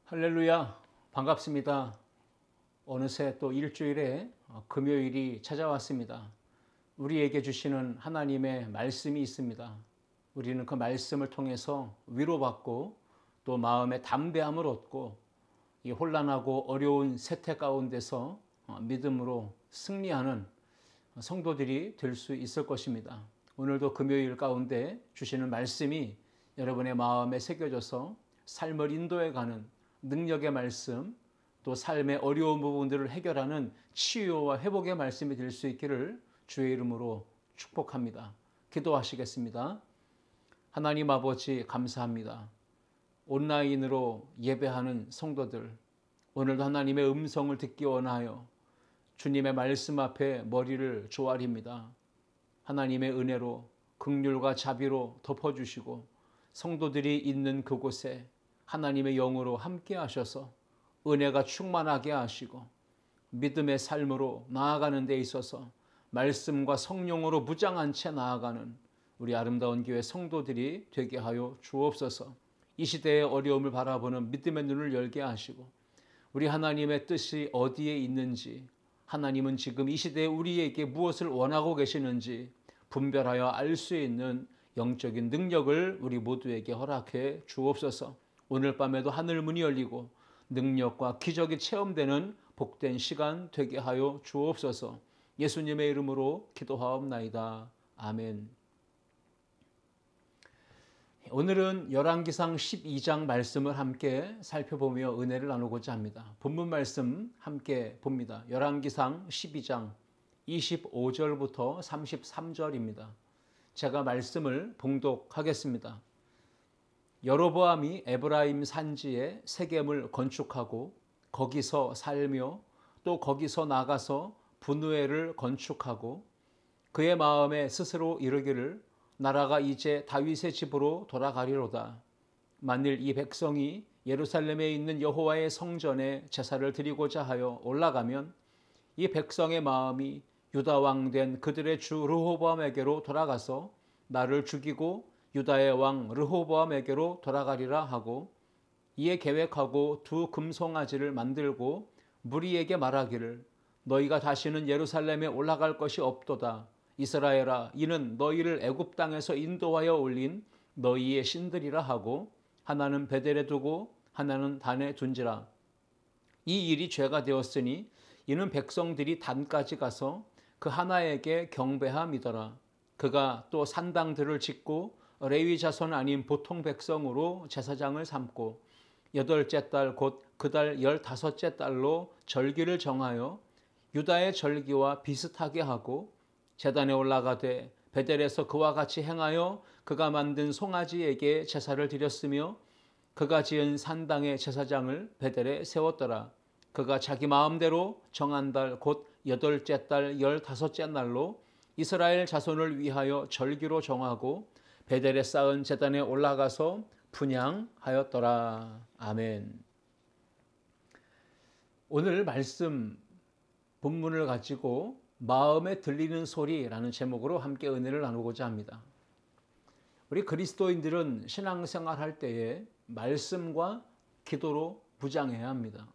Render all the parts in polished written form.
할렐루야, 반갑습니다. 어느새 또 일주일에 금요일이 찾아왔습니다. 우리에게 주시는 하나님의 말씀이 있습니다. 우리는 그 말씀을 통해서 위로받고 또 마음의 담대함을 얻고 이 혼란하고 어려운 세태 가운데서 믿음으로 승리하는 성도들이 될 수 있을 것입니다. 오늘도 금요일 가운데 주시는 말씀이 여러분의 마음에 새겨져서 삶을 인도해가는 능력의 말씀, 또 삶의 어려운 부분들을 해결하는 치유와 회복의 말씀이 될 수 있기를 주의 이름으로 축복합니다. 기도하시겠습니다. 하나님 아버지 감사합니다. 온라인으로 예배하는 성도들, 오늘도 하나님의 음성을 듣기 원하여 주님의 말씀 앞에 머리를 조아립니다. 하나님의 은혜로 긍휼과 자비로 덮어주시고 성도들이 있는 그곳에 하나님의 영으로 함께 하셔서 은혜가 충만하게 하시고 믿음의 삶으로 나아가는 데 있어서 말씀과 성령으로 무장한 채 나아가는 우리 아름다운 교회 성도들이 되게 하여 주옵소서. 이 시대의 어려움을 바라보는 믿음의 눈을 열게 하시고 우리 하나님의 뜻이 어디에 있는지, 하나님은 지금 이 시대에 우리에게 무엇을 원하고 계시는지 분별하여 알 수 있는 영적인 능력을 우리 모두에게 허락해 주옵소서. 오늘 밤에도 하늘 문이 열리고 능력과 기적이 체험되는 복된 시간 되게 하여 주옵소서. 예수님의 이름으로 기도하옵나이다. 아멘. 오늘은 열왕기상 12장 말씀을 함께 살펴보며 은혜를 나누고자 합니다. 본문 말씀 함께 봅니다. 열왕기상 12장 25절부터 33절입니다. 제가 말씀을 봉독하겠습니다. 여로보암이 에브라임 산지에 세겜을 건축하고 거기서 살며 또 거기서 나가서 분우엘을 건축하고 그의 마음에 스스로 이르기를 나라가 이제 다윗의 집으로 돌아가리로다. 만일 이 백성이 예루살렘에 있는 여호와의 성전에 제사를 드리고자 하여 올라가면 이 백성의 마음이 유다 왕 된 그들의 주 르호보암에게로 돌아가서 나를 죽이고 유다의 왕 르호보암에게로 돌아가리라 하고 이에 계획하고 두 금송아지를 만들고 무리에게 말하기를 너희가 다시는 예루살렘에 올라갈 것이 없도다. 이스라엘아, 이는 너희를 애굽 땅에서 인도하여 올린 너희의 신들이라 하고 하나는 베델에 두고 하나는 단에 둔지라. 이 일이 죄가 되었으니 이는 백성들이 단까지 가서 그 하나에게 경배함이더라. 그가 또 산당들을 짓고 레위 자손 아닌 보통 백성으로 제사장을 삼고 8째 달 곧 그 달 15째 달로 절기를 정하여 유다의 절기와 비슷하게 하고 제단에 올라가되 베델에서 그와 같이 행하여 그가 만든 송아지에게 제사를 드렸으며 그가 지은 산당의 제사장을 베델에 세웠더라. 그가 자기 마음대로 정한 달 곧 8째 달 15째 날로 이스라엘 자손을 위하여 절기로 정하고 베델에 쌓은 제단에 올라가서 분향하였더라. 아멘. 오늘 말씀 본문을 가지고 마음에 들리는 소리라는 제목으로 함께 은혜를 나누고자 합니다. 우리 그리스도인들은 신앙생활 할 때에 말씀과 기도로 무장해야 합니다.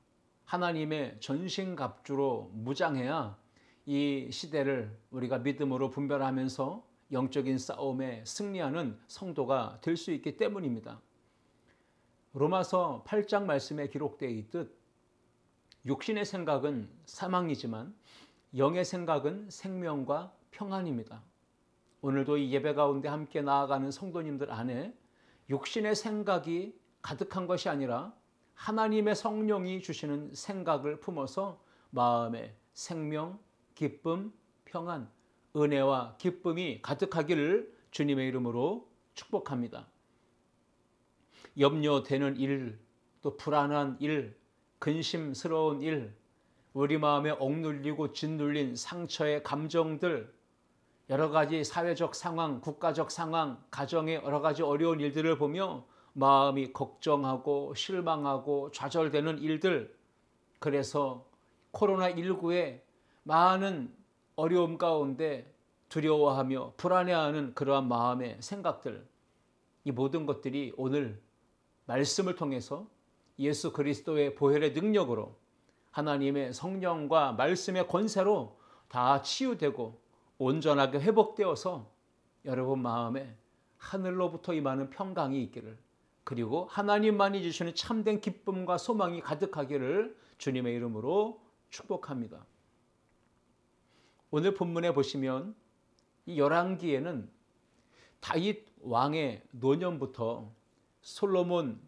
하나님의 전신갑주로 무장해야 이 시대를 우리가 믿음으로 분별하면서 영적인 싸움에 승리하는 성도가 될 수 있기 때문입니다. 로마서 8장 말씀에 기록되어 있듯 육신의 생각은 사망이지만 영의 생각은 생명과 평안입니다. 오늘도 이 예배 가운데 함께 나아가는 성도님들 안에 육신의 생각이 가득한 것이 아니라 하나님의 성령이 주시는 생각을 품어서 마음에 생명, 기쁨, 평안, 은혜와 기쁨이 가득하기를 주님의 이름으로 축복합니다. 염려되는 일, 또 불안한 일, 근심스러운 일, 우리 마음에 억눌리고 짓눌린 상처의 감정들, 여러 가지 사회적 상황, 국가적 상황, 가정의 여러 가지 어려운 일들을 보며 마음이 걱정하고 실망하고 좌절되는 일들, 그래서 코로나19에 많은 어려움 가운데 두려워하며 불안해하는 그러한 마음의 생각들, 이 모든 것들이 오늘 말씀을 통해서 예수 그리스도의 보혈의 능력으로 하나님의 성령과 말씀의 권세로 다 치유되고 온전하게 회복되어서 여러분 마음에 하늘로부터 임하는 평강이 있기를, 그리고 하나님만이 주시는 참된 기쁨과 소망이 가득하기를 주님의 이름으로 축복합니다. 오늘 본문에 보시면 이 열왕기에는 다윗 왕의 노년부터 솔로몬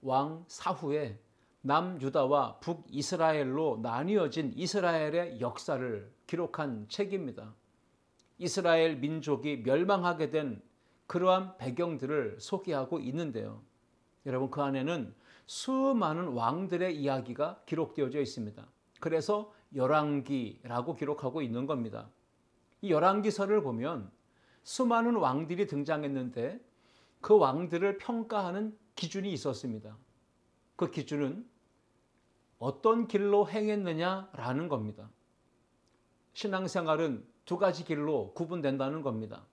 왕 사후에 남유다와 북이스라엘로 나뉘어진 이스라엘의 역사를 기록한 책입니다. 이스라엘 민족이 멸망하게 된 그러한 배경들을 소개하고 있는데요. 여러분, 그 안에는 수많은 왕들의 이야기가 기록되어져 있습니다. 그래서 열왕기라고 기록하고 있는 겁니다. 이 열왕기서를 보면 수많은 왕들이 등장했는데 그 왕들을 평가하는 기준이 있었습니다. 그 기준은 어떤 길로 행했느냐라는 겁니다. 신앙생활은 두 가지 길로 구분된다는 겁니다.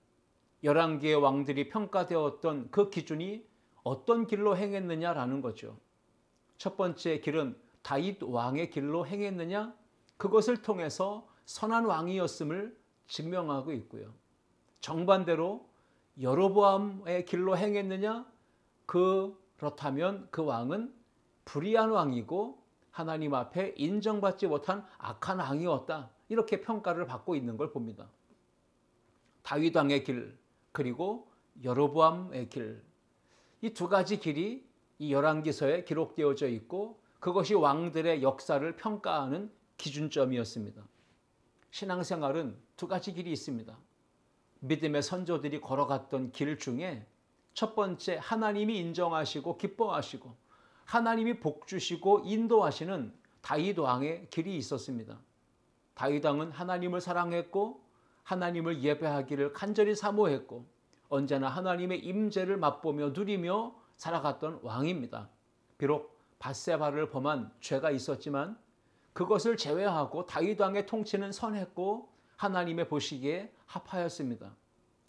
열왕기의 왕들이 평가되었던 그 기준이 어떤 길로 행했느냐라는 거죠. 첫 번째 길은 다윗 왕의 길로 행했느냐, 그것을 통해서 선한 왕이었음을 증명하고 있고요. 정반대로 여로보암의 길로 행했느냐, 그렇다면 그 왕은 불의한 왕이고 하나님 앞에 인정받지 못한 악한 왕이었다, 이렇게 평가를 받고 있는 걸 봅니다. 다윗 왕의 길, 그리고 여로보암의 길, 이 두 가지 길이 이 열왕기서에 기록되어져 있고 그것이 왕들의 역사를 평가하는 기준점이었습니다. 신앙생활은 두 가지 길이 있습니다. 믿음의 선조들이 걸어갔던 길 중에 첫 번째, 하나님이 인정하시고 기뻐하시고 하나님이 복주시고 인도하시는 다윗 왕의 길이 있었습니다. 다윗 왕은 하나님을 사랑했고 하나님을 예배하기를 간절히 사모했고 언제나 하나님의 임재를 맛보며 누리며 살아갔던 왕입니다. 비록 밧세바를 범한 죄가 있었지만 그것을 제외하고 다윗 왕의 통치는 선했고 하나님의 보시기에 합하였습니다.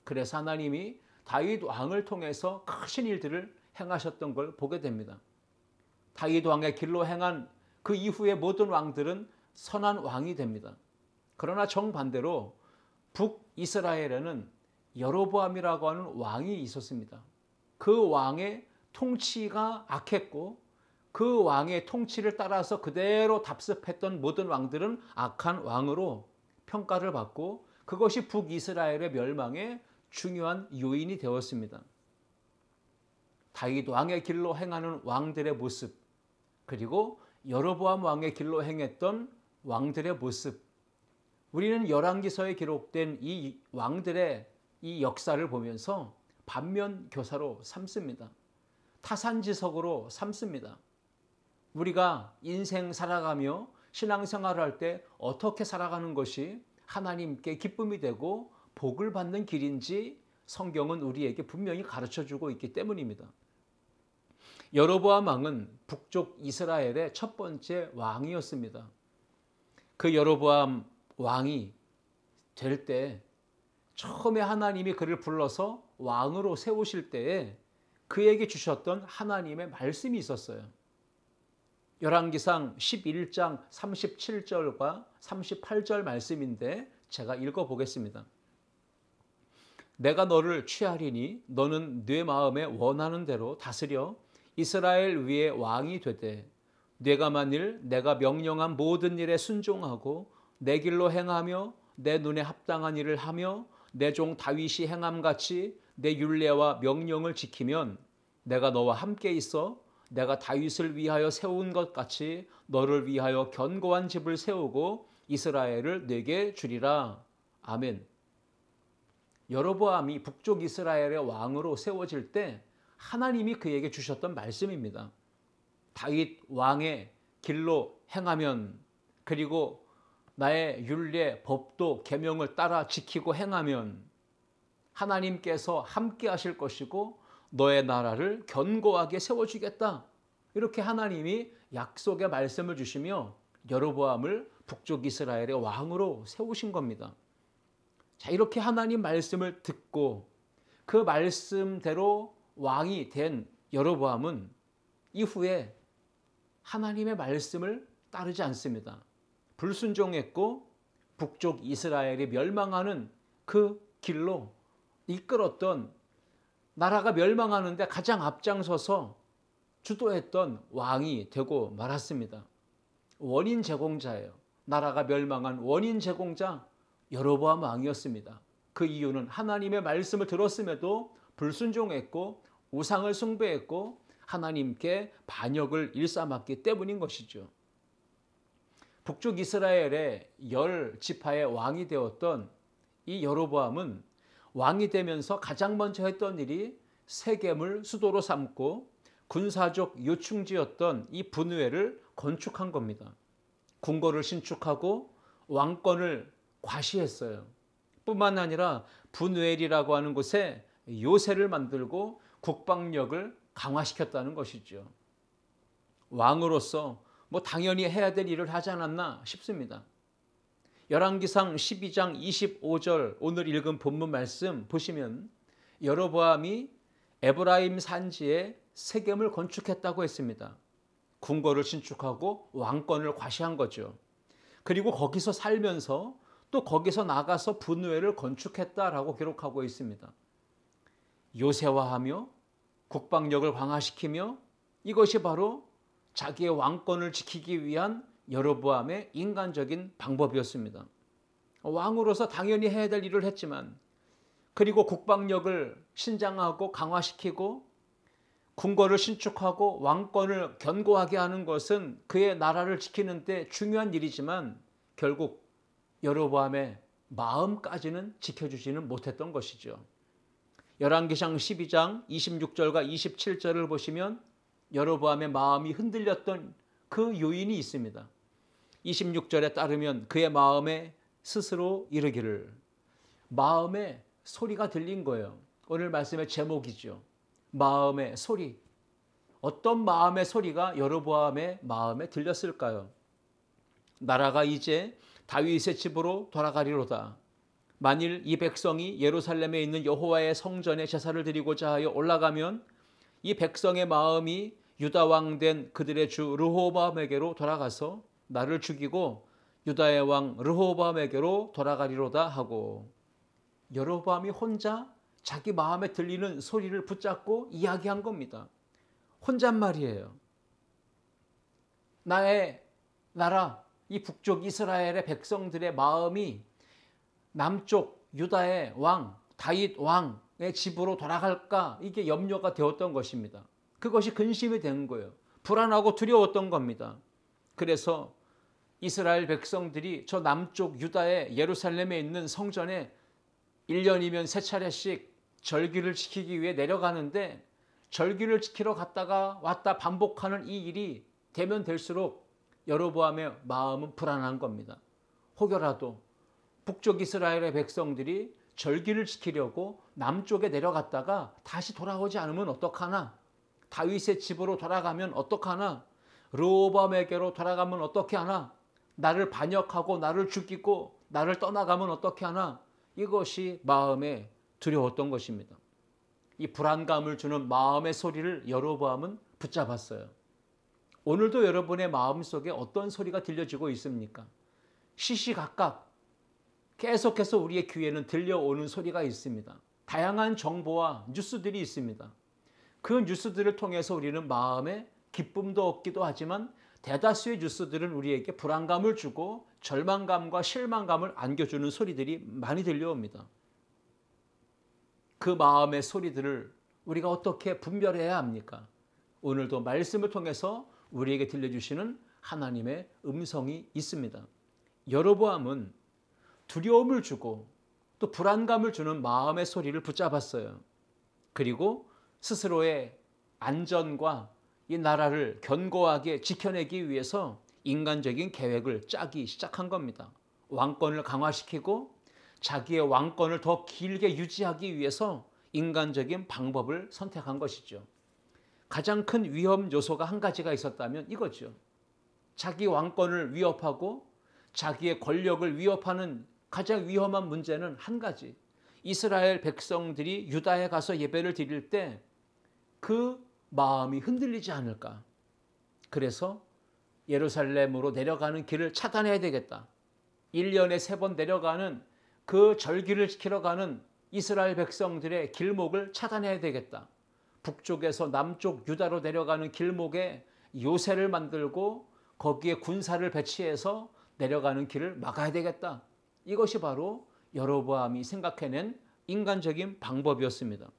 그래서 하나님이 다윗 왕을 통해서 크신 일들을 행하셨던 걸 보게 됩니다. 다윗 왕의 길로 행한 그 이후의 모든 왕들은 선한 왕이 됩니다. 그러나 정반대로 북이스라엘에는 여로보암이라고 하는 왕이 있었습니다. 그 왕의 통치가 악했고 그 왕의 통치를 따라서 그대로 답습했던 모든 왕들은 악한 왕으로 평가를 받고 그것이 북이스라엘의 멸망의 중요한 요인이 되었습니다. 다윗 왕의 길로 행하는 왕들의 모습, 그리고 여로보암 왕의 길로 행했던 왕들의 모습, 우리는 열왕기서에 기록된 이 왕들의 이 역사를 보면서 반면 교사로 삼습니다. 타산지석으로 삼습니다. 우리가 인생 살아가며 신앙생활을 할 때 어떻게 살아가는 것이 하나님께 기쁨이 되고 복을 받는 길인지 성경은 우리에게 분명히 가르쳐주고 있기 때문입니다. 여로보암 왕은 북쪽 이스라엘의 첫 번째 왕이었습니다. 그 여로보암 왕이 될 때 처음에 하나님이 그를 불러서 왕으로 세우실 때에 그에게 주셨던 하나님의 말씀이 있었어요. 열왕기상 11장 37절과 38절 말씀인데 제가 읽어보겠습니다. 내가 너를 취하리니 너는 네 마음에 원하는 대로 다스려 이스라엘 위에 왕이 되되 네가 만일 내가 명령한 모든 일에 순종하고 내 길로 행하며 내 눈에 합당한 일을 하며 내 종 다윗이 행함같이 내 율례와 명령을 지키면 내가 너와 함께 있어 내가 다윗을 위하여 세운 것 같이 너를 위하여 견고한 집을 세우고 이스라엘을 내게 주리라. 아멘. 여로보암이 북쪽 이스라엘의 왕으로 세워질 때 하나님이 그에게 주셨던 말씀입니다. 다윗 왕의 길로 행하면, 그리고 나의 율례, 법도, 계명을 따라 지키고 행하면 하나님께서 함께 하실 것이고 너의 나라를 견고하게 세워주겠다. 이렇게 하나님이 약속의 말씀을 주시며 여로보암을 북쪽 이스라엘의 왕으로 세우신 겁니다. 자, 이렇게 하나님 말씀을 듣고 그 말씀대로 왕이 된 여로보암은 이후에 하나님의 말씀을 따르지 않습니다. 불순종했고 북쪽 이스라엘이 멸망하는 그 길로 이끌었던, 나라가 멸망하는데 가장 앞장서서 주도했던 왕이 되고 말았습니다. 원인 제공자예요. 나라가 멸망한 원인 제공자 여로보암 왕이었습니다. 그 이유는 하나님의 말씀을 들었음에도 불순종했고 우상을 숭배했고 하나님께 반역을 일삼았기 때문인 것이죠. 북쪽 이스라엘의 10지파의 왕이 되었던 이 여로보암은 왕이 되면서 가장 먼저 했던 일이 세겜을 수도로 삼고 군사적 요충지였던 이 분회를 건축한 겁니다. 궁궐을 신축하고 왕권을 과시했어요. 뿐만 아니라 분회일이라고 하는 곳에 요새를 만들고 국방력을 강화시켰다는 것이죠. 왕으로서 당연히 해야 될 일을 하지 않았나 싶습니다. 열왕기상 12장 25절 오늘 읽은 본문 말씀 보시면 여로보암이 에브라임 산지에 세겜을 건축했다고 했습니다. 궁궐을 신축하고 왕권을 과시한 거죠. 그리고 거기서 살면서 또 거기서 나가서 분회를 건축했다라고 기록하고 있습니다. 요새화하며 국방력을 강화시키며 이것이 바로 자기의 왕권을 지키기 위한 여로보암의 인간적인 방법이었습니다. 왕으로서 당연히 해야 될 일을 했지만, 그리고 국방력을 신장하고 강화시키고 궁궐을 신축하고 왕권을 견고하게 하는 것은 그의 나라를 지키는 데 중요한 일이지만 결국 여로보암의 마음까지는 지켜주지는 못했던 것이죠. 열왕기상 12장 26절과 27절을 보시면 여로보암의 마음이 흔들렸던 그 요인이 있습니다. 26절에 따르면 그의 마음에 스스로 이르기를, 마음에 소리가 들린 거예요. 오늘 말씀의 제목이죠. 마음의 소리. 어떤 마음의 소리가 여로보암의 마음에 들렸을까요? 나라가 이제 다윗의 집으로 돌아가리로다. 만일 이 백성이 예루살렘에 있는 여호와의 성전에 제사를 드리고자 하여 올라가면 이 백성의 마음이 유다 왕 된 그들의 주 르호보암에게로 돌아가서 나를 죽이고 유다의 왕 르호보암에게로 돌아가리로다 하고, 여로보암이 혼자 자기 마음에 들리는 소리를 붙잡고 이야기한 겁니다. 혼잣말이에요. 나의 나라, 이 북쪽 이스라엘의 백성들의 마음이 남쪽 유다의 왕, 다윗 왕의 집으로 돌아갈까, 이게 염려가 되었던 것입니다. 그것이 근심이 된 거예요. 불안하고 두려웠던 겁니다. 그래서 이스라엘 백성들이 저 남쪽 유다의 예루살렘에 있는 성전에 1년이면 3차례씩 절기를 지키기 위해 내려가는데, 절기를 지키러 갔다가 왔다 반복하는 이 일이 되면 될수록 여로보암의 마음은 불안한 겁니다. 혹여라도 북쪽 이스라엘의 백성들이 절기를 지키려고 남쪽에 내려갔다가 다시 돌아오지 않으면 어떡하나? 다윗의 집으로 돌아가면 어떡하나? 르호보암에게로 돌아가면 어떻게 하나? 나를 반역하고 나를 죽이고 나를 떠나가면 어떻게 하나? 이것이 마음에 두려웠던 것입니다. 이 불안감을 주는 마음의 소리를 여로보암은 붙잡았어요. 오늘도 여러분의 마음속에 어떤 소리가 들려지고 있습니까? 시시각각 계속해서 우리의 귀에는 들려오는 소리가 있습니다. 다양한 정보와 뉴스들이 있습니다. 그 뉴스들을 통해서 우리는 마음에 기쁨도 얻기도 하지만 대다수의 뉴스들은 우리에게 불안감을 주고 절망감과 실망감을 안겨주는 소리들이 많이 들려옵니다. 그 마음의 소리들을 우리가 어떻게 분별해야 합니까? 오늘도 말씀을 통해서 우리에게 들려주시는 하나님의 음성이 있습니다. 여로보암은 두려움을 주고 또 불안감을 주는 마음의 소리를 붙잡았어요. 그리고 스스로의 안전과 이 나라를 견고하게 지켜내기 위해서 인간적인 계획을 짜기 시작한 겁니다. 왕권을 강화시키고 자기의 왕권을 더 길게 유지하기 위해서 인간적인 방법을 선택한 것이죠. 가장 큰 위험 요소가 한 가지가 있었다면 이거죠. 자기 왕권을 위협하고 자기의 권력을 위협하는 가장 위험한 문제는 한 가지. 이스라엘 백성들이 유다에 가서 예배를 드릴 때 그 마음이 흔들리지 않을까. 그래서 예루살렘으로 내려가는 길을 차단해야 되겠다. 1년에 3번 내려가는 그 절기를 지키러 가는 이스라엘 백성들의 길목을 차단해야 되겠다. 북쪽에서 남쪽 유다로 내려가는 길목에 요새를 만들고 거기에 군사를 배치해서 내려가는 길을 막아야 되겠다. 이것이 바로 여로보암이 생각해낸 인간적인 방법이었습니다.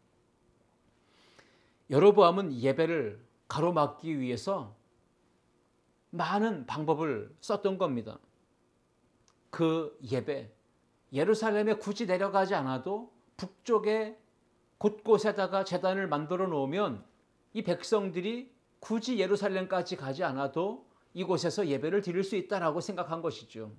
여로보암은 예배를 가로막기 위해서 많은 방법을 썼던 겁니다. 그 예배, 예루살렘에 굳이 내려가지 않아도 북쪽에 곳곳에다가 제단을 만들어 놓으면 이 백성들이 굳이 예루살렘까지 가지 않아도 이곳에서 예배를 드릴 수 있다라고 생각한 것이죠.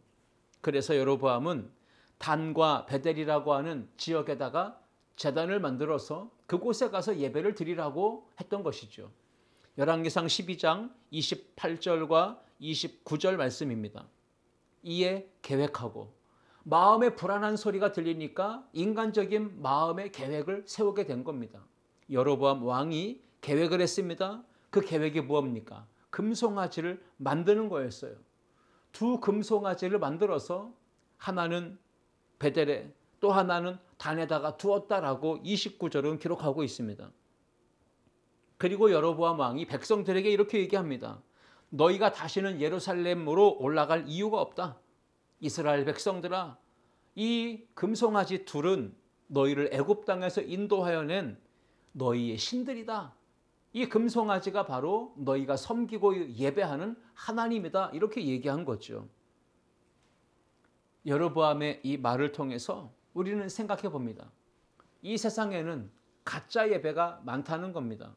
그래서 여로보암은 단과 베델이라고 하는 지역에다가 제단을 만들어서 그곳에 가서 예배를 드리라고 했던 것이죠. 열왕기상 12장 28절과 29절 말씀입니다. 이에 계획하고 마음에 불안한 소리가 들리니까 인간적인 마음의 계획을 세우게 된 겁니다. 여로보암 왕이 계획을 했습니다. 그 계획이 무엇입니까? 금송아지를 만드는 거였어요. 2 금송아지를 만들어서 하나는 베델에 또 하나는 단에다가 두었다라고 29절은 기록하고 있습니다. 그리고 여로보암 왕이 백성들에게 이렇게 얘기합니다. 너희가 다시는 예루살렘으로 올라갈 이유가 없다. 이스라엘 백성들아, 이 금송아지 둘은 너희를 애굽 땅에서 인도하여 낸 너희의 신들이다. 이 금송아지가 바로 너희가 섬기고 예배하는 하나님이다. 이렇게 얘기한 거죠. 여로보암의 이 말을 통해서 우리는 생각해 봅니다. 이 세상에는 가짜 예배가 많다는 겁니다.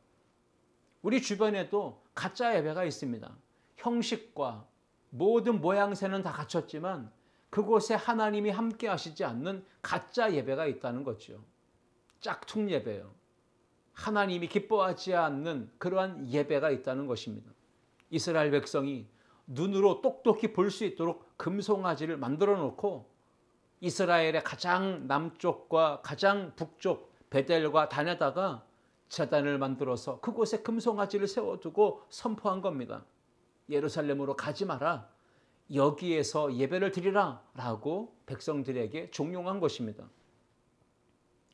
우리 주변에도 가짜 예배가 있습니다. 형식과 모든 모양새는 다 갖췄지만 그곳에 하나님이 함께 하시지 않는 가짜 예배가 있다는 거죠. 짝퉁 예배요. 하나님이 기뻐하지 않는 그러한 예배가 있다는 것입니다. 이스라엘 백성이 눈으로 똑똑히 볼 수 있도록 금송아지를 만들어 놓고 이스라엘의 가장 남쪽과 가장 북쪽 베델과 단에다가 제단을 만들어서 그곳에 금송아지를 세워두고 선포한 겁니다. 예루살렘으로 가지 마라. 여기에서 예배를 드리라 라고 백성들에게 종용한 것입니다.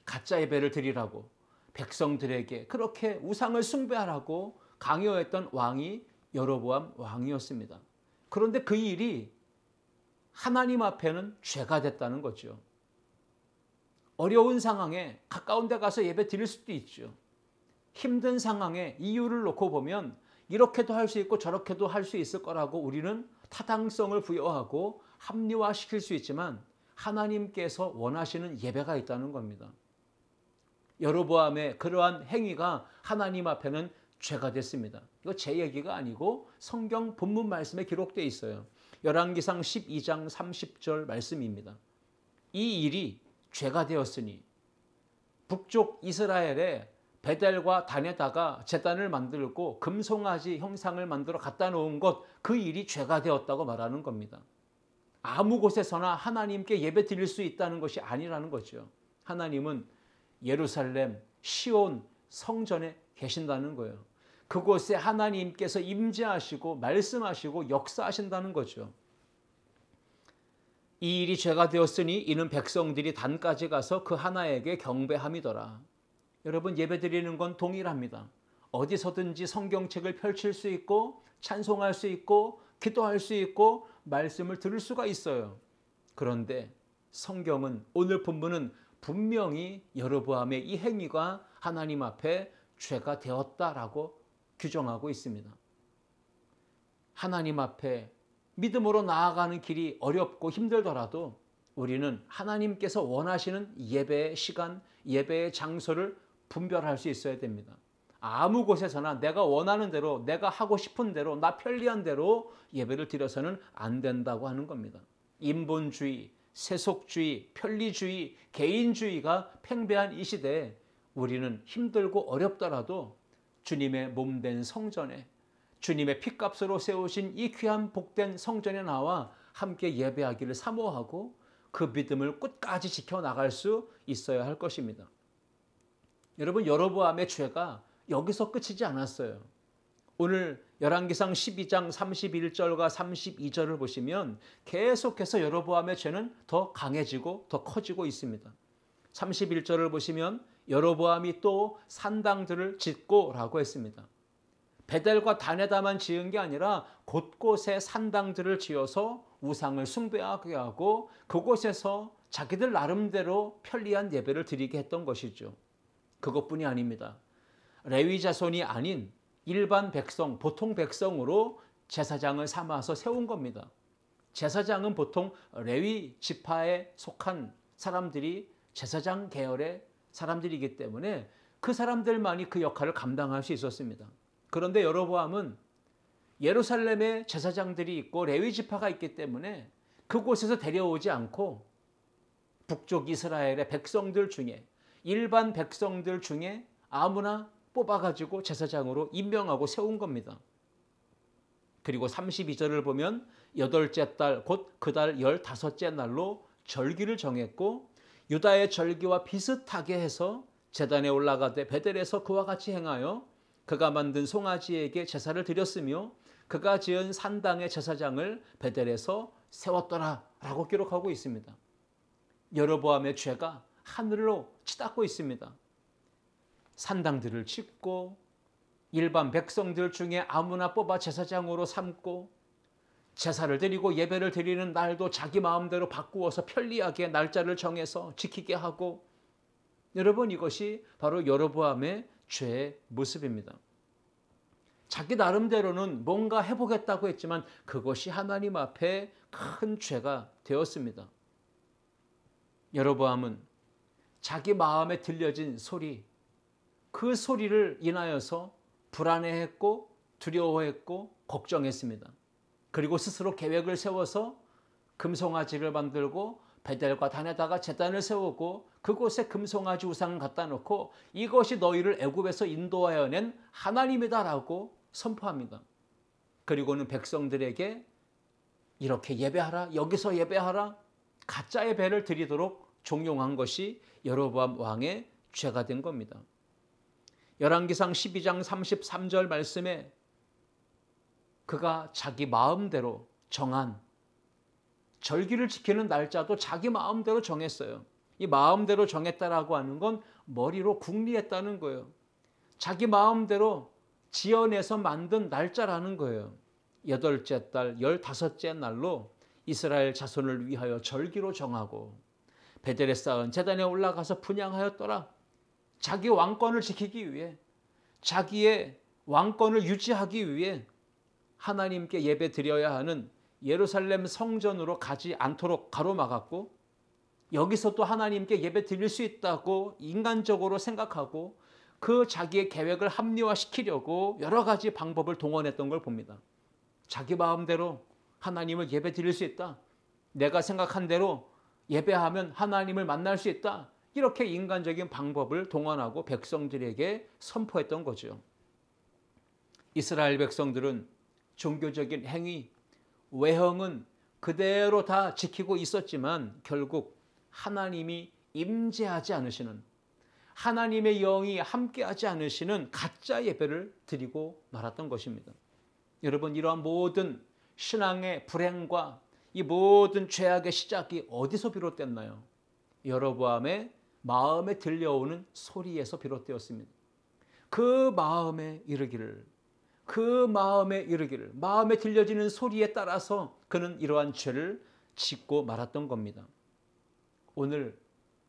가짜 예배를 드리라고 백성들에게 그렇게 우상을 숭배하라고 강요했던 왕이 여로보암 왕이었습니다. 그런데 그 일이 하나님 앞에는 죄가 됐다는 거죠. 어려운 상황에 가까운 데 가서 예배 드릴 수도 있죠. 힘든 상황에 이유를 놓고 보면 이렇게도 할 수 있고 저렇게도 할 수 있을 거라고 우리는 타당성을 부여하고 합리화시킬 수 있지만 하나님께서 원하시는 예배가 있다는 겁니다. 여로보암의 그러한 행위가 하나님 앞에는 죄가 됐습니다. 이거 제 얘기가 아니고 성경 본문 말씀에 기록되어 있어요. 열왕기상 12장 30절 말씀입니다. 이 일이 죄가 되었으니 북쪽 이스라엘에 베델과 단에다가 제단을 만들고 금송아지 형상을 만들어 갖다 놓은 것, 그 일이 죄가 되었다고 말하는 겁니다. 아무 곳에서나 하나님께 예배 드릴 수 있다는 것이 아니라는 거죠. 하나님은 예루살렘, 시온 성전에 계신다는 거예요. 그곳에 하나님께서 임재하시고 말씀하시고 역사하신다는 거죠. 이 일이 죄가 되었으니 이는 백성들이 단까지 가서 그 하나에게 경배함이더라. 여러분, 예배드리는 건 동일합니다. 어디서든지 성경책을 펼칠 수 있고 찬송할 수 있고 기도할 수 있고 말씀을 들을 수가 있어요. 그런데 성경은, 오늘 본문은 분명히 여로보암의 이 행위가 하나님 앞에 죄가 되었다라고 규정하고 있습니다. 하나님 앞에 믿음으로 나아가는 길이 어렵고 힘들더라도 우리는 하나님께서 원하시는 예배의 시간, 예배의 장소를 분별할 수 있어야 됩니다. 아무 곳에서나 내가 원하는 대로, 내가 하고 싶은 대로, 나 편리한 대로 예배를 드려서는 안 된다고 하는 겁니다. 인본주의, 세속주의, 편리주의, 개인주의가 팽배한 이 시대에 우리는 힘들고 어렵더라도 주님의 몸된 성전에, 주님의 핏값으로 세우신 이 귀한 복된 성전에 나와 함께 예배하기를 사모하고 그 믿음을 끝까지 지켜나갈 수 있어야 할 것입니다. 여러분, 여로보암의 죄가 여기서 끝이지 않았어요. 오늘 열왕기상 12장 31절과 32절을 보시면 계속해서 여로보암의 죄는 더 강해지고 더 커지고 있습니다. 31절을 보시면 여로보암이 또 산당들을 짓고라고 했습니다. 베델과 단에다만 지은 게 아니라 곳곳에 산당들을 지어서 우상을 숭배하게 하고 그곳에서 자기들 나름대로 편리한 예배를 드리게 했던 것이죠. 그것뿐이 아닙니다. 레위 자손이 아닌 일반 백성, 보통 백성으로 제사장을 삼아서 세운 겁니다. 제사장은 보통 레위 지파에 속한 사람들이 제사장 계열의 사람들이기 때문에 그 사람들만이 그 역할을 감당할 수 있었습니다. 그런데 여로보암은 예루살렘에 제사장들이 있고 레위 지파가 있기 때문에 그곳에서 데려오지 않고 북쪽 이스라엘의 백성들 중에 일반 백성들 중에 아무나 뽑아가지고 제사장으로 임명하고 세운 겁니다. 그리고 32절을 보면 8째 달 곧 그 달 15째 날로 절기를 정했고 유다의 절기와 비슷하게 해서 제단에 올라가되 베델에서 그와 같이 행하여 그가 만든 송아지에게 제사를 드렸으며 그가 지은 산당의 제사장을 베델에서 세웠더라 라고 기록하고 있습니다. 여로보암의 죄가 하늘로 치닫고 있습니다. 산당들을 짓고 일반 백성들 중에 아무나 뽑아 제사장으로 삼고 제사를 드리고 예배를 드리는 날도 자기 마음대로 바꾸어서 편리하게 날짜를 정해서 지키게 하고, 여러분, 이것이 바로 여로보암의 죄의 모습입니다. 자기 나름대로는 뭔가 해보겠다고 했지만 그것이 하나님 앞에 큰 죄가 되었습니다. 여로보암은 자기 마음에 들려진 소리, 그 소리를 인하여서 불안해했고 두려워했고 걱정했습니다. 그리고 스스로 계획을 세워서 금송아지를 만들고 베델과 단에다가 제단을 세우고 그곳에 금송아지 우상을 갖다 놓고 이것이 너희를 애굽에서 인도하여 낸 하나님이다라고 선포합니다. 그리고는 백성들에게 이렇게 예배하라, 여기서 예배하라, 가짜 예배를 드리도록 종용한 것이 여로보암 왕의 죄가 된 겁니다. 열왕기상 12장 33절 말씀에 그가 자기 마음대로 정한 절기를 지키는 날짜도 자기 마음대로 정했어요. 이 마음대로 정했다라고 하는 건 머리로 궁리했다는 거예요. 자기 마음대로 지어내서 만든 날짜라는 거예요. 8째 달 15째 날로 이스라엘 자손을 위하여 절기로 정하고 베델에 쌓은 제단에 올라가서 분향하였더라. 자기 왕권을 지키기 위해, 자기의 왕권을 유지하기 위해 하나님께 예배 드려야 하는 예루살렘 성전으로 가지 않도록 가로막았고, 여기서 또 하나님께 예배 드릴 수 있다고 인간적으로 생각하고 그 자기의 계획을 합리화시키려고 여러 가지 방법을 동원했던 걸 봅니다. 자기 마음대로 하나님을 예배 드릴 수 있다, 내가 생각한 대로 예배하면 하나님을 만날 수 있다, 이렇게 인간적인 방법을 동원하고 백성들에게 선포했던 거죠. 이스라엘 백성들은 종교적인 행위, 외형은 그대로 다 지키고 있었지만 결국 하나님이 임재하지 않으시는, 하나님의 영이 함께하지 않으시는 가짜 예배를 드리고 말았던 것입니다. 여러분, 이러한 모든 신앙의 불행과 이 모든 죄악의 시작이 어디서 비롯됐나요? 여로보암의 마음에 들려오는 소리에서 비롯되었습니다. 그 마음에 이르기를, 마음에 들려지는 소리에 따라서 그는 이러한 죄를 짓고 말았던 겁니다. 오늘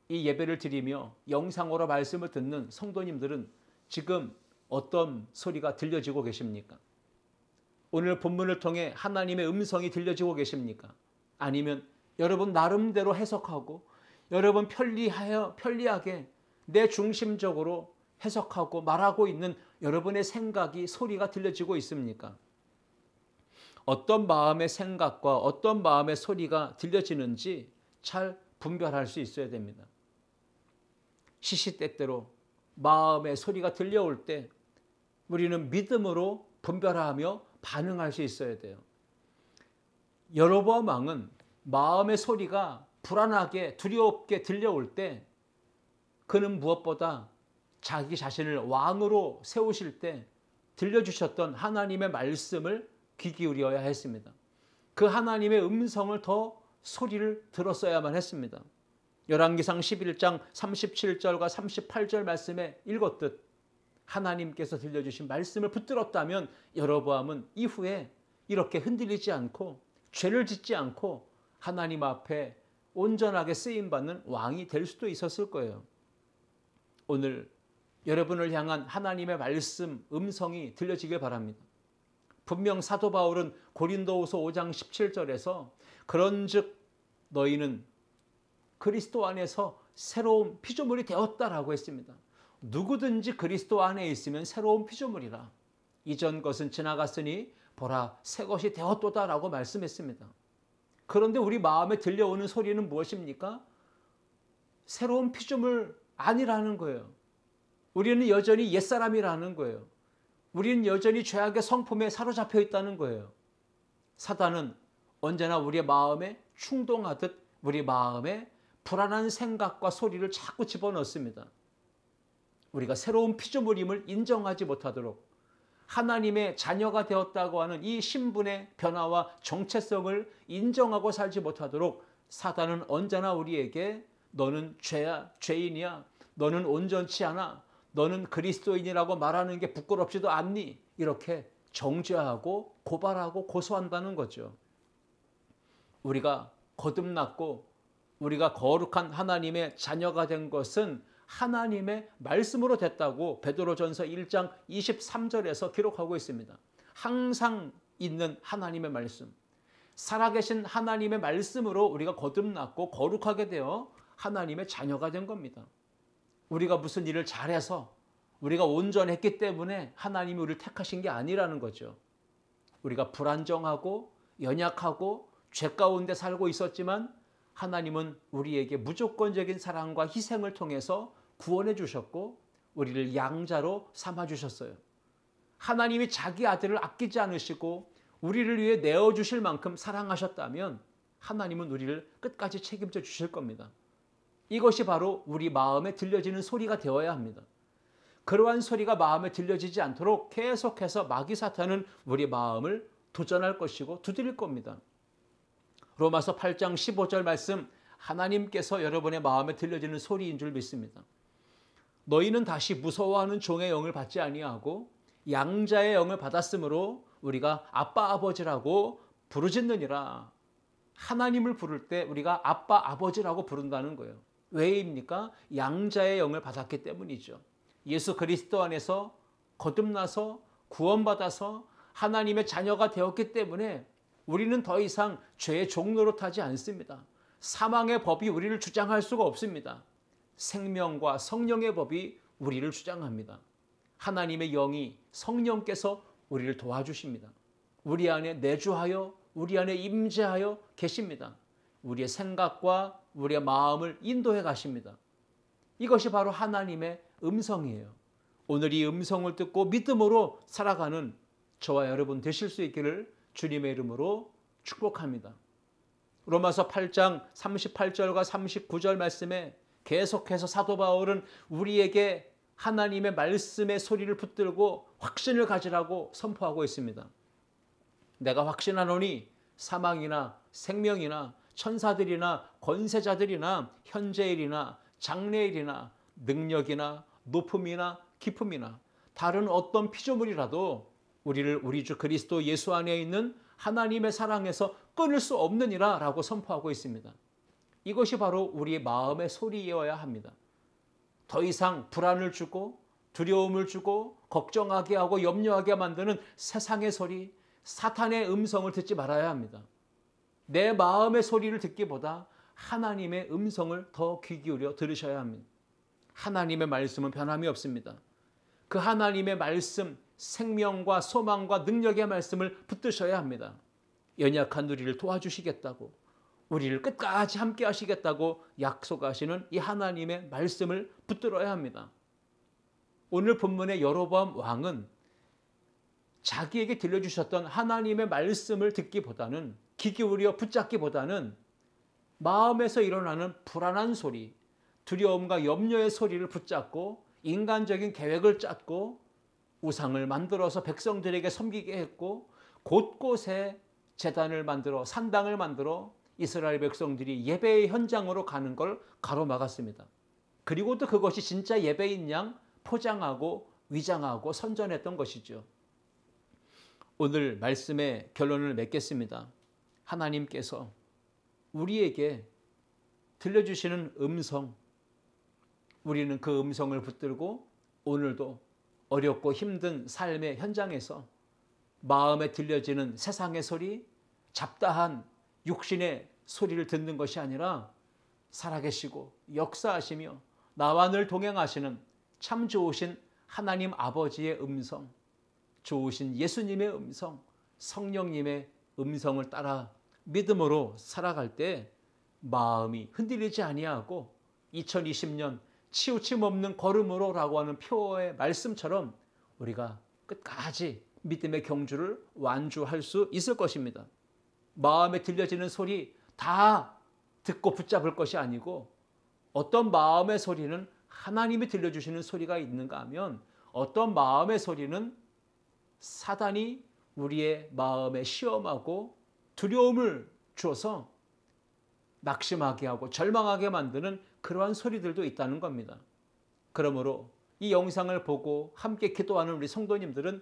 이 예배를 드리며 영상으로 말씀을 듣는 성도님들은 지금 어떤 소리가 들려지고 계십니까? 오늘 본문을 통해 하나님의 음성이 들려지고 계십니까? 아니면 여러분 나름대로 해석하고 여러분 편리하게 내 중심적으로 해석하고 말하고 있는 여러분의 생각이, 소리가 들려지고 있습니까? 어떤 마음의 생각과 어떤 마음의 소리가 들려지는지 잘 분별할 수 있어야 됩니다. 시시때때로 마음의 소리가 들려올 때 우리는 믿음으로 분별하며 반응할 수 있어야 돼요. 여로보암 왕은 마음의 소리가 불안하게 두렵게 들려올 때 그는 무엇보다 자기 자신을 왕으로 세우실 때 들려주셨던 하나님의 말씀을 귀 기울여야 했습니다. 그 하나님의 음성을 더 소리를 들었어야만 했습니다. 열왕기상 11장 37절과 38절 말씀에 읽었듯 하나님께서 들려주신 말씀을 붙들었다면 여로보암은 이후에 이렇게 흔들리지 않고 죄를 짓지 않고 하나님 앞에 온전하게 쓰임받는 왕이 될 수도 있었을 거예요. 오늘 여러분을 향한 하나님의 말씀, 음성이 들려지길 바랍니다. 분명 사도 바울은 고린도후서 5장 17절에서 그런즉 너희는 그리스도 안에서 새로운 피조물이 되었다라고 했습니다. 누구든지 그리스도 안에 있으면 새로운 피조물이라. 이전 것은 지나갔으니 보라 새 것이 되었도다라고 말씀했습니다. 그런데 우리 마음에 들려오는 소리는 무엇입니까? 새로운 피조물 아니라는 거예요. 우리는 여전히 옛사람이라는 거예요. 우리는 여전히 죄악의 성품에 사로잡혀 있다는 거예요. 사단은 언제나 우리의 마음에 충동하듯 우리 마음에 불안한 생각과 소리를 자꾸 집어넣습니다. 우리가 새로운 피조물임을 인정하지 못하도록 하나님의 자녀가 되었다고 하는 이 신분의 변화와 정체성을 인정하고 살지 못하도록 사단은 언제나 우리에게 너는 죄야, 죄인이야, 너는 온전치 않아, 너는 그리스도인이라고 말하는 게 부끄럽지도 않니? 이렇게 정죄하고 고발하고 고소한다는 거죠. 우리가 거듭났고 우리가 거룩한 하나님의 자녀가 된 것은 하나님의 말씀으로 됐다고 베드로전서 1장 23절에서 기록하고 있습니다. 항상 있는 하나님의 말씀, 살아계신 하나님의 말씀으로 우리가 거듭났고 거룩하게 되어 하나님의 자녀가 된 겁니다. 우리가 무슨 일을 잘해서 우리가 온전했기 때문에 하나님이 우리를 택하신 게 아니라는 거죠. 우리가 불안정하고 연약하고 죄 가운데 살고 있었지만 하나님은 우리에게 무조건적인 사랑과 희생을 통해서 구원해 주셨고 우리를 양자로 삼아 주셨어요. 하나님이 자기 아들을 아끼지 않으시고 우리를 위해 내어주실 만큼 사랑하셨다면 하나님은 우리를 끝까지 책임져 주실 겁니다. 이것이 바로 우리 마음에 들려지는 소리가 되어야 합니다. 그러한 소리가 마음에 들려지지 않도록 계속해서 마귀 사탄은 우리 마음을 도전할 것이고 두드릴 겁니다. 로마서 8장 15절 말씀, 하나님께서 여러분의 마음에 들려지는 소리인 줄 믿습니다. 너희는 다시 무서워하는 종의 영을 받지 아니하고 양자의 영을 받았으므로 우리가 아빠 아버지라고 부르짖느니라. 하나님을 부를 때 우리가 아빠 아버지라고 부른다는 거예요. 왜입니까? 양자의 영을 받았기 때문이죠. 예수 그리스도 안에서 거듭나서 구원받아서 하나님의 자녀가 되었기 때문에 우리는 더 이상 죄의 종노릇하지 않습니다. 사망의 법이 우리를 주장할 수가 없습니다. 생명과 성령의 법이 우리를 주장합니다. 하나님의 영이 성령께서 우리를 도와주십니다. 우리 안에 내주하여 우리 안에 임재하여 계십니다. 우리의 생각과 우리의 마음을 인도해 가십니다. 이것이 바로 하나님의 음성이에요. 오늘 이 음성을 듣고 믿음으로 살아가는 저와 여러분 되실 수 있기를 주님의 이름으로 축복합니다. 로마서 8장 38절과 39절 말씀에 계속해서 사도 바울은 우리에게 하나님의 말씀의 소리를 붙들고 확신을 가지라고 선포하고 있습니다. 내가 확신하노니 사망이나 생명이나 천사들이나 권세자들이나 현재일이나 장래일이나 능력이나 높음이나 깊음이나 다른 어떤 피조물이라도 우리를 우리 주 그리스도 예수 안에 있는 하나님의 사랑에서 끊을 수 없느니라 라고 선포하고 있습니다. 이것이 바로 우리의 마음의 소리여야 합니다. 더 이상 불안을 주고 두려움을 주고 걱정하게 하고 염려하게 만드는 세상의 소리, 사탄의 음성을 듣지 말아야 합니다. 내 마음의 소리를 듣기보다 하나님의 음성을 더 귀 기울여 들으셔야 합니다. 하나님의 말씀은 변함이 없습니다. 그 하나님의 말씀, 생명과 소망과 능력의 말씀을 붙드셔야 합니다. 연약한 우리를 도와주시겠다고, 우리를 끝까지 함께 하시겠다고 약속하시는 이 하나님의 말씀을 붙들어야 합니다. 오늘 본문의 여로보암 왕은 자기에게 들려주셨던 하나님의 말씀을 듣기보다는, 귀 기울여 붙잡기보다는 마음에서 일어나는 불안한 소리, 두려움과 염려의 소리를 붙잡고 인간적인 계획을 짰고 우상을 만들어서 백성들에게 섬기게 했고 곳곳에 제단을 만들어 산당을 만들어 이스라엘 백성들이 예배의 현장으로 가는 걸 가로막았습니다. 그리고 또 그것이 진짜 예배인 양 포장하고 위장하고 선전했던 것이죠. 오늘 말씀의 결론을 맺겠습니다. 하나님께서 우리에게 들려주시는 음성, 우리는 그 음성을 붙들고 오늘도 어렵고 힘든 삶의 현장에서 마음에 들려지는 세상의 소리, 잡다한 육신의 소리를 듣는 것이 아니라 살아계시고 역사하시며 나와 늘 동행하시는 참 좋으신 하나님 아버지의 음성, 좋으신 예수님의 음성, 성령님의 음성을 따라 믿음으로 살아갈 때 마음이 흔들리지 아니하고 2020년 치우침 없는 걸음으로라고 하는 표어의 말씀처럼 우리가 끝까지 믿음의 경주를 완주할 수 있을 것입니다. 마음에 들려지는 소리 다 듣고 붙잡을 것이 아니고 어떤 마음의 소리는 하나님이 들려주시는 소리가 있는가 하면 어떤 마음의 소리는 사단이 우리의 마음에 시험하고 두려움을 주어서 낙심하게 하고 절망하게 만드는 그러한 소리들도 있다는 겁니다. 그러므로 이 영상을 보고 함께 기도하는 우리 성도님들은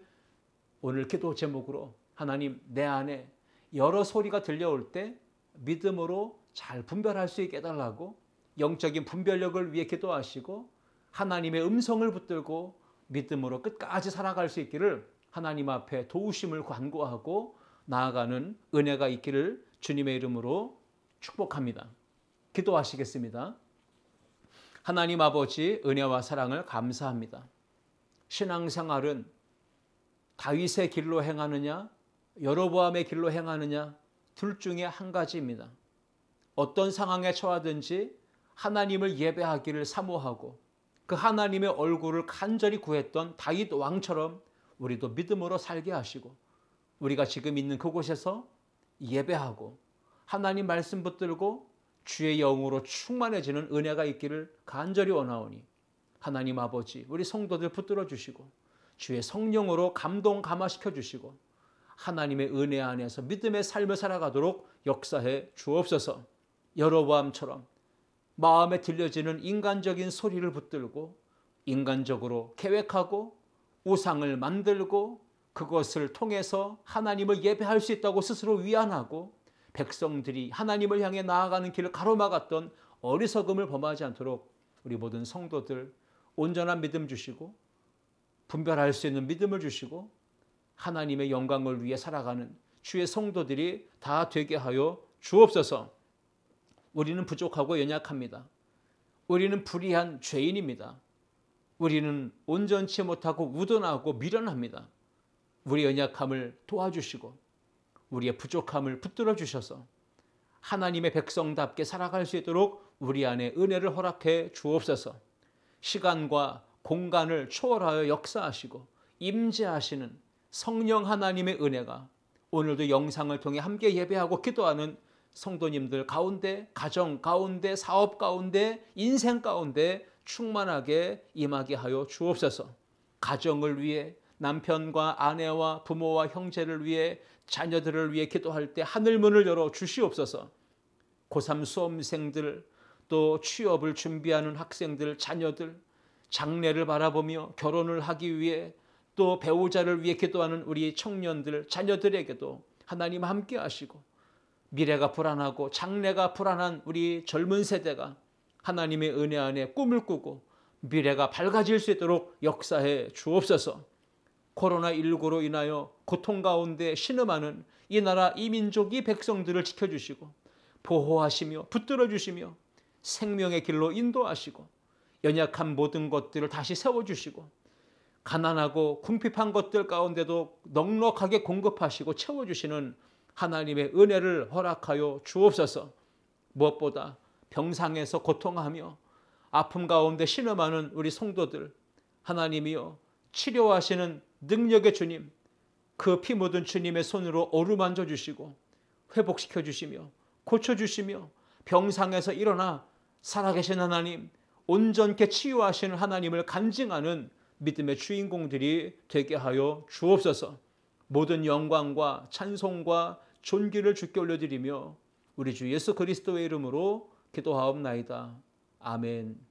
오늘 기도 제목으로 하나님 내 안에 여러 소리가 들려올 때 믿음으로 잘 분별할 수 있게 해달라고 영적인 분별력을 위해 기도하시고 하나님의 음성을 붙들고 믿음으로 끝까지 살아갈 수 있기를 하나님 앞에 도우심을 간구하고 나아가는 은혜가 있기를 주님의 이름으로 축복합니다. 기도하시겠습니다. 하나님 아버지 은혜와 사랑을 감사합니다. 신앙생활은 다윗의 길로 행하느냐 여로보암의 길로 행하느냐 둘 중에 한 가지입니다. 어떤 상황에 처하든지 하나님을 예배하기를 사모하고 그 하나님의 얼굴을 간절히 구했던 다윗 왕처럼 우리도 믿음으로 살게 하시고 우리가 지금 있는 그곳에서 예배하고 하나님 말씀 붙들고 주의 영으로 충만해지는 은혜가 있기를 간절히 원하오니 하나님 아버지 우리 성도들 붙들어 주시고 주의 성령으로 감동 감화시켜 주시고 하나님의 은혜 안에서 믿음의 삶을 살아가도록 역사해 주옵소서. 여로보암처럼 마음에 들려지는 인간적인 소리를 붙들고 인간적으로 계획하고 우상을 만들고 그것을 통해서 하나님을 예배할 수 있다고 스스로 위안하고 백성들이 하나님을 향해 나아가는 길을 가로막았던 어리석음을 범하지 않도록 우리 모든 성도들 온전한 믿음 주시고 분별할 수 있는 믿음을 주시고 하나님의 영광을 위해 살아가는 주의 성도들이 다 되게 하여 주옵소서. 우리는 부족하고 연약합니다. 우리는 불의한 죄인입니다. 우리는 온전치 못하고 우둔하고 미련합니다. 우리의 연약함을 도와주시고 우리의 부족함을 붙들어 주셔서 하나님의 백성답게 살아갈 수 있도록 우리 안에 은혜를 허락해 주옵소서. 시간과 공간을 초월하여 역사하시고 임재하시는 성령 하나님의 은혜가 오늘도 영상을 통해 함께 예배하고 기도하는 성도님들 가운데, 가정 가운데, 사업 가운데, 인생 가운데 충만하게 임하게 하여 주옵소서. 가정을 위해 남편과 아내와 부모와 형제를 위해 자녀들을 위해 기도할 때 하늘문을 열어 주시옵소서. 고3 수험생들 또 취업을 준비하는 학생들 자녀들 장래를 바라보며 결혼을 하기 위해 또 배우자를 위해 기도하는 우리 청년들 자녀들에게도 하나님 함께 하시고 미래가 불안하고 장래가 불안한 우리 젊은 세대가 하나님의 은혜 안에 꿈을 꾸고 미래가 밝아질 수 있도록 역사해 주옵소서. 코로나19로 인하여 고통 가운데 신음하는 이 나라 이 민족이 백성들을 지켜주시고 보호하시며 붙들어 주시며 생명의 길로 인도하시고 연약한 모든 것들을 다시 세워주시고 가난하고 궁핍한 것들 가운데도 넉넉하게 공급하시고 채워주시는 하나님의 은혜를 허락하여 주옵소서. 무엇보다 병상에서 고통하며 아픔 가운데 신음하는 우리 성도들 하나님이여 치료하시는 능력의 주님 그 피 묻은 주님의 손으로 어루만져 주시고 회복시켜 주시며 고쳐주시며 병상에서 일어나 살아계신 하나님 온전케 치유하시는 하나님을 간증하는 믿음의 주인공들이 되게 하여 주옵소서. 모든 영광과 찬송과 존귀를 주께 올려드리며 우리 주 예수 그리스도의 이름으로 기도하옵나이다. 아멘.